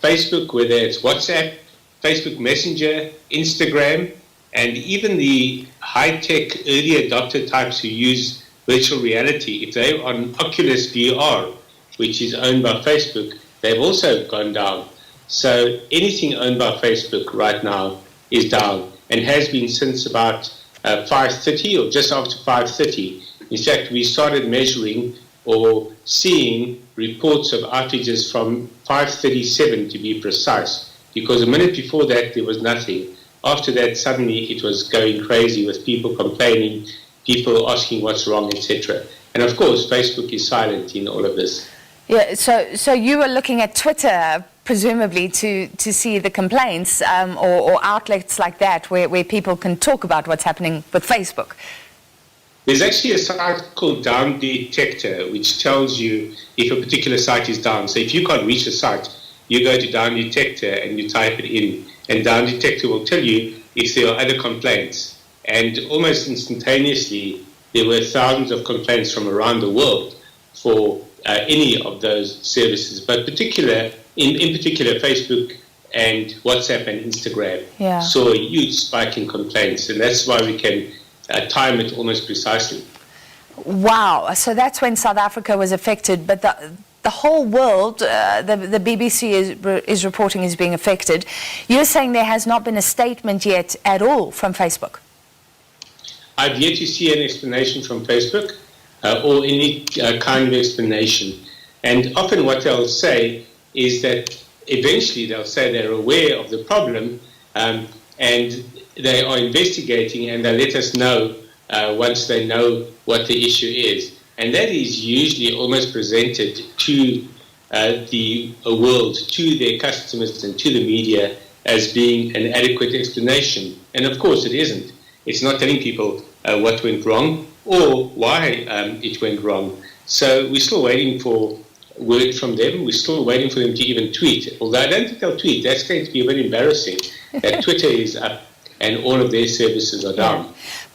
Facebook, whether it's WhatsApp, Facebook Messenger, Instagram, and even the high-tech early adopter types who use virtual reality, if they're on Oculus VR, which is owned by Facebook, they've also gone down. So anything owned by Facebook right now is down and has been since about 5:30 or just after 5:30. In fact, we started measuring or seeing reports of outages from 5:37 to be precise, because a minute before that there was nothing. After that, suddenly it was going crazy with people complaining, people asking what's wrong, etc. And of course, Facebook is silent in all of this. Yeah, so you were looking at Twitter, presumably, to see the complaints or outlets like that where people can talk about what's happening with Facebook. There's actually a site called Down Detector, which tells you if a particular site is down. So if you can't reach a site, you go to Down Detector and you type it in, and Down Detector will tell you if there are other complaints. And almost instantaneously, there were thousands of complaints from around the world for any of those services, but in particular Facebook and WhatsApp and Instagram saw a huge spike in complaints, and that's why we can time it almost precisely. Wow, so that's when South Africa was affected, but the whole world, the BBC is reporting is being affected. You're saying there has not been a statement yet at all from Facebook? I've yet to see an explanation from Facebook or any kind of explanation. And often what they'll say is that eventually they'll say they're aware of the problem and they are investigating, and they'll let us know once they know what the issue is. And that is usually almost presented to the world, to their customers and to the media as being an adequate explanation. And of course it isn't. It's not telling people what went wrong or why it went wrong. So we're still waiting for word from them. We're still waiting for them to even tweet. Although I don't think they'll tweet. That's going to be very embarrassing that Twitter is up and all of their services are down.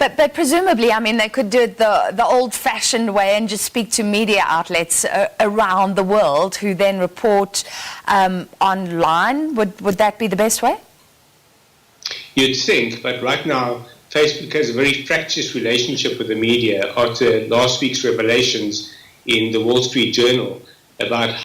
Yeah. But presumably, I mean, they could do it the old-fashioned way and just speak to media outlets around the world who then report online. Would that be the best way? You'd think, but right now, Facebook has a very fractious relationship with the media after last week's revelations in the Wall Street Journal about